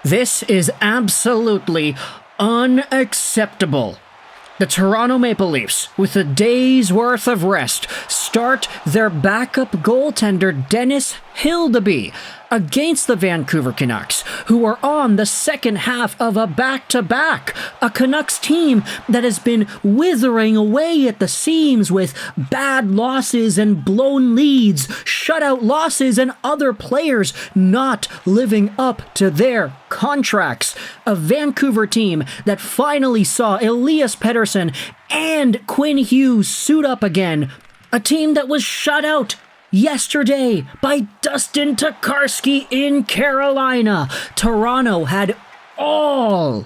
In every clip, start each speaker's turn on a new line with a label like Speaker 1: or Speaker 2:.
Speaker 1: This is absolutely unacceptable. The Toronto Maple Leafs, with a day's worth of rest, start their backup goaltender Dennis Hildeby against the Vancouver Canucks, who are on the second half of a back-to-back. A Canucks team that has been withering away at the seams with bad losses and blown leads, shutout losses, and other players not living up to their contracts. A Vancouver team that finally saw Elias Pettersson and Quinn Hughes suit up again. A team that was shut out yesterday by Dustin Tokarski in Carolina. Toronto had all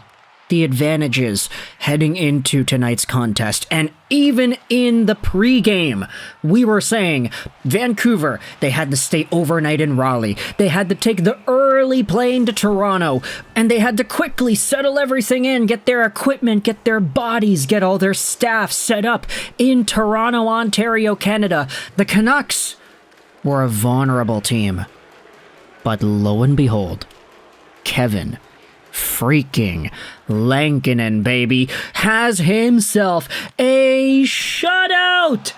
Speaker 1: the advantages heading into tonight's contest, and even in the pregame, we were saying Vancouver, they had to stay overnight in Raleigh, they had to take the early plane to Toronto, and they had to quickly settle everything in, get their equipment, get their bodies, get all their staff set up in Toronto, Ontario, Canada. The Canucks were a vulnerable team. But lo and behold, Kevin freaking Lankinen, baby, has himself a shutout!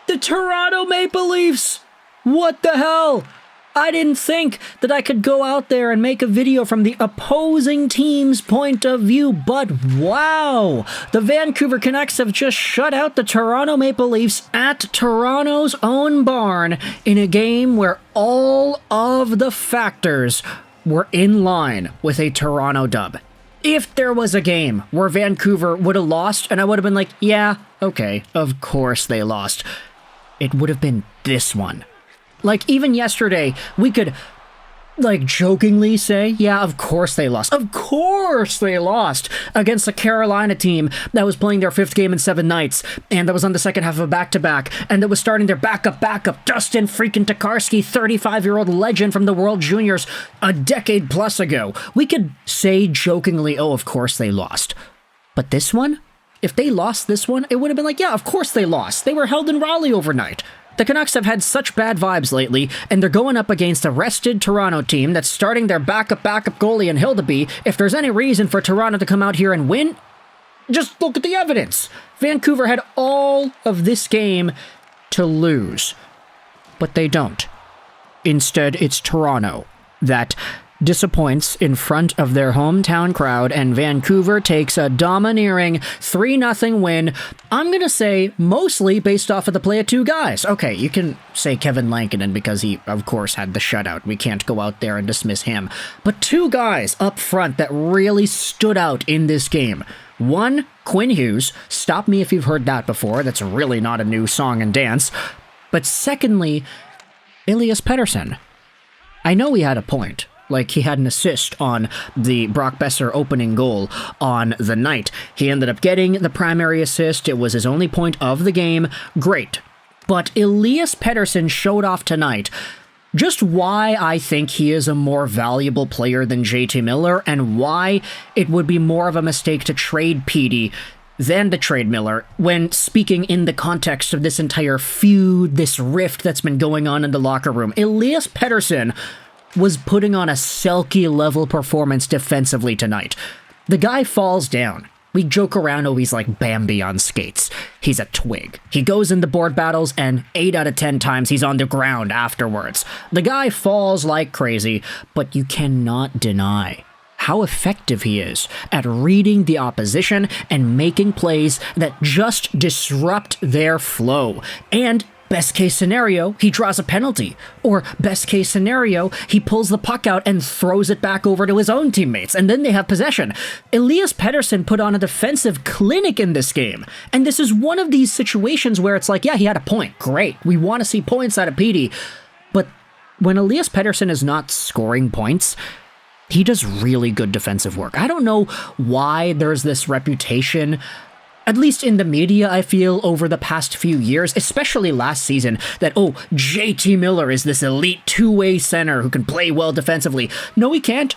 Speaker 1: The Toronto Maple Leafs! What the hell? I didn't think that I could go out there and make a video from the opposing team's point of view, but wow! The Vancouver Canucks have just shut out the Toronto Maple Leafs at Toronto's own barn in a game where all of the factors were in line with a Toronto dub. If there was a game where Vancouver would have lost and I would have been like, yeah, okay, of course they lost, it would have been this one. Like, even yesterday, we could, like, jokingly say, yeah, of course they lost. Of course they lost against a Carolina team that was playing their fifth game in 7 nights, and that was on the second half of a back-to-back, and that was starting their backup, Dustin freaking Tokarski, 35-year-old legend from the World Juniors a decade plus ago. We could say jokingly, oh, of course they lost. But this one? If they lost this one, it would have been like, yeah, of course they lost. They were held in Raleigh overnight. The Canucks have had such bad vibes lately, and they're going up against a rested Toronto team that's starting their backup goalie in Hildeby. If there's any reason for Toronto to come out here and win, just look at the evidence. Vancouver had all of this game to lose, but they don't. Instead, it's Toronto that disappoints in front of their hometown crowd, and Vancouver takes a domineering 3-0 win. I'm going to say mostly based off of the play of 2 guys. Okay, you can say Kevin Lankinen because he, of course, had the shutout. We can't go out there and dismiss him. But 2 guys up front that really stood out in this game. One, Quinn Hughes. Stop me if you've heard that before. That's really not a new song and dance. But secondly, Elias Pettersson. I know he had a point. Like, he had an assist on the Brock Boeser opening goal on the night. He ended up getting the primary assist. It was his only point of the game. Great. But Elias Pettersson showed off tonight just why I think he is a more valuable player than JT Miller, and why it would be more of a mistake to trade Petey than to trade Miller when speaking in the context of this entire feud, this rift that's been going on in the locker room. Elias Pettersson was putting on a Selke-level performance defensively tonight. The guy falls down. We joke around, oh, he's like Bambi on skates. He's a twig. He goes into board battles, and 8 out of 10 times he's on the ground afterwards. The guy falls like crazy, but you cannot deny how effective he is at reading the opposition and making plays that just disrupt their flow. And best case scenario, he draws a penalty. Or best case scenario, he pulls the puck out and throws it back over to his own teammates, and then they have possession. Elias Pettersson put on a defensive clinic in this game. And this is one of these situations where it's like, yeah, he had a point. Great. We want to see points out of Petey. But when Elias Pettersson is not scoring points, he does really good defensive work. I don't know why there's this reputation, at least in the media, I feel, over the past few years, especially last season, that, oh, JT Miller is this elite two-way center who can play well defensively. No, he can't.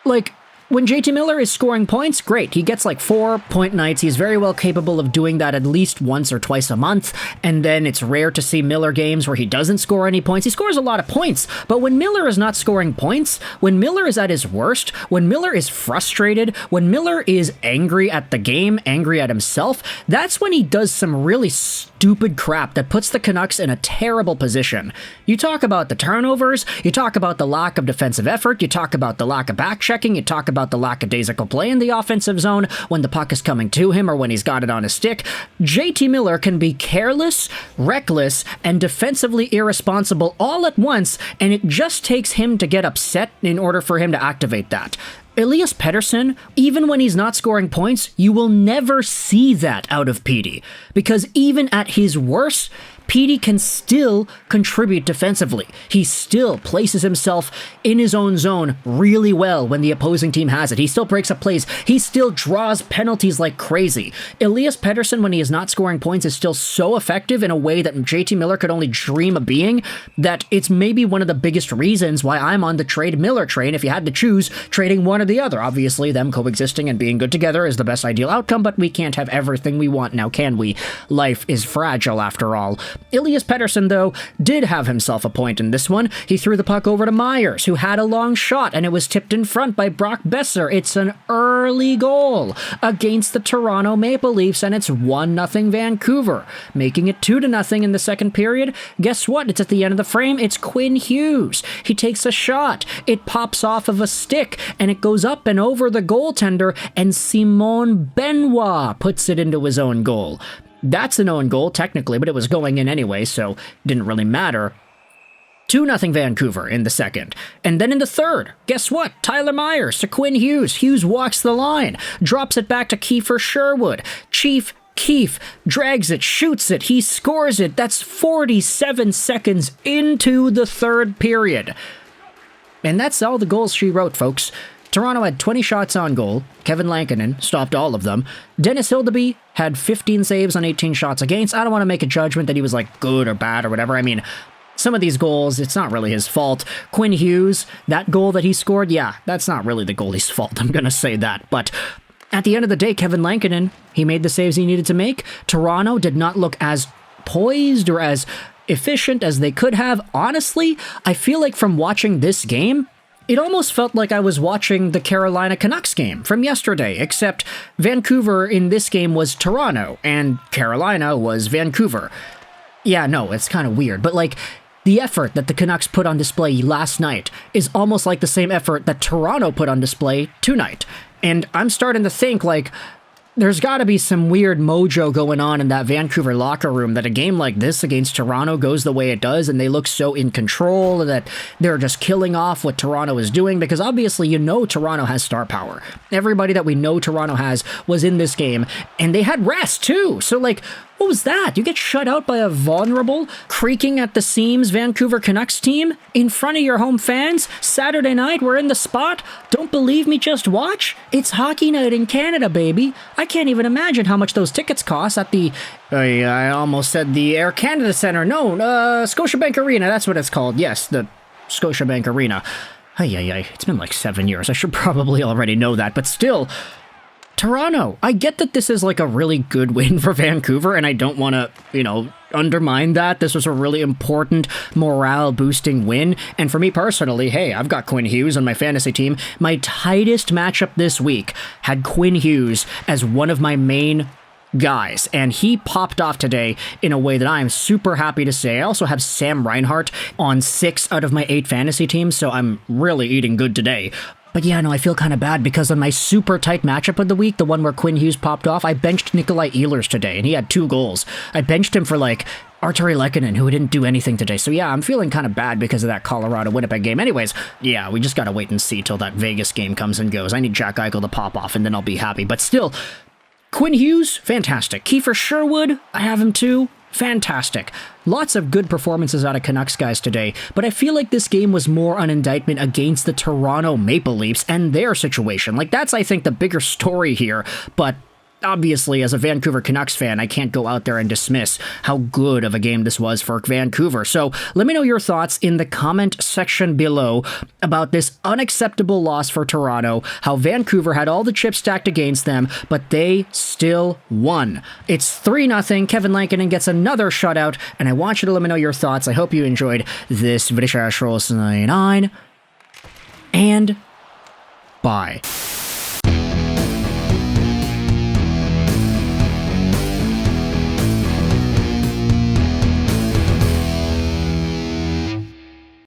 Speaker 1: Like, When JT Miller is scoring points, great. He gets like 4-point nights. He's very well capable of doing that at least once or twice a month. And then it's rare to see Miller games where he doesn't score any points. He scores a lot of points. But when Miller is not scoring points, when Miller is at his worst, when Miller is frustrated, when Miller is angry at the game, angry at himself, that's when he does some really stupid crap that puts the Canucks in a terrible position. You talk about the turnovers, you talk about the lack of defensive effort, you talk about the lack of back checking, you talk about the lackadaisical play in the offensive zone when the puck is coming to him or when he's got it on his stick. JT Miller can be careless, reckless, and defensively irresponsible all at once, and it just takes him to get upset in order for him to activate that. Elias Pettersson, even when he's not scoring points, you will never see that out of Petey, because even at his worst, Petey can still contribute defensively. He still places himself in his own zone really well when the opposing team has it. He still breaks up plays. He still draws penalties like crazy. Elias Pettersson, when he is not scoring points, is still so effective in a way that JT Miller could only dream of being, that it's maybe one of the biggest reasons why I'm on the trade Miller train. If you had to choose, trading one or the other. Obviously, them coexisting and being good together is the best ideal outcome, but we can't have everything we want now, can we? Life is fragile after all. Elias Pettersson, though, did have himself a point in this one. He threw the puck over to Myers, who had a long shot, and it was tipped in front by Brock Boeser. It's an early goal against the Toronto Maple Leafs, and it's 1-0 Vancouver, making it 2-0 in the second period. Guess what? It's at the end of the frame. It's Quinn Hughes. He takes a shot. It pops off of a stick, and it goes up and over the goaltender, and Simon Benoit puts it into his own goal. That's an own goal, technically, but it was going in anyway, so didn't really matter. 2-0 Vancouver in the second. And then in the third, guess what? Tyler Myers to Quinn Hughes. Hughes walks the line, drops it back to Kiefer Sherwood. Keefe drags it, shoots it, he scores it. That's 47 seconds into the third period. And that's all the goals she wrote, folks. Toronto had 20 shots on goal. Kevin Lankinen stopped all of them. Dennis Hildeby had 15 saves on 18 shots against. I don't want to make a judgment that he was like good or bad or whatever. I mean, some of these goals, it's not really his fault. Quinn Hughes, that goal that he scored, yeah, that's not really the goalie's fault. I'm going to say that. But at the end of the day, Kevin Lankinen, he made the saves he needed to make. Toronto did not look as poised or as efficient as they could have. Honestly, I feel like from watching this game, it almost felt like I was watching the Carolina Canucks game from yesterday, except Vancouver in this game was Toronto, and Carolina was Vancouver. Yeah, no, it's kind of weird, but like, the effort that the Canucks put on display last night is almost like the same effort that Toronto put on display tonight. And I'm starting to think, like, there's got to be some weird mojo going on in that Vancouver locker room that a game like this against Toronto goes the way it does and they look so in control that they're just killing off what Toronto is doing, because obviously you know Toronto has star power. Everybody that we know Toronto has was in this game, and they had rest too. So like, what was that? You get shut out by a vulnerable, creaking at the seams Vancouver Canucks team in front of your home fans? Saturday night, we're in the spot. Don't believe me? Just watch. It's hockey night in Canada, baby. I can't even imagine how much those tickets cost at the... I almost said the Air Canada Centre. No, Scotiabank Arena. That's what it's called. Yes, the Scotiabank Arena. It's been like 7 years. I should probably already know that, but still... Toronto, I get that this is like a really good win for Vancouver, and I don't want to, undermine that. This was a really important morale-boosting win, and for me personally, hey, I've got Quinn Hughes on my fantasy team. My tightest matchup this week had Quinn Hughes as one of my main guys, and he popped off today in a way that I'm super happy to say. I also have Sam Reinhart on 6 out of my 8 fantasy teams, so I'm really eating good today. But yeah, no, I feel kind of bad because on my super tight matchup of the week, the one where Quinn Hughes popped off, I benched Nikolai Ehlers today, and he had 2 goals. I benched him for, like, Arturi Lankinen, who didn't do anything today. So yeah, I'm feeling kind of bad because of that Colorado-Winnipeg game. Anyways, yeah, we just gotta wait and see till that Vegas game comes and goes. I need Jack Eichel to pop off, and then I'll be happy. But still, Quinn Hughes, fantastic. Kiefer Sherwood, I have him too. Fantastic. Lots of good performances out of Canucks guys today, but I feel like this game was more an indictment against the Toronto Maple Leafs and their situation. Like, that's, I think, the bigger story here, but obviously, as a Vancouver Canucks fan, I can't go out there and dismiss how good of a game this was for Vancouver. So let me know your thoughts in the comment section below about this unacceptable loss for Toronto, how Vancouver had all the chips stacked against them, but they still won. It's 3-0. Kevin Lankinen gets another shutout, and I want you to let me know your thoughts. I hope you enjoyed this video. And bye.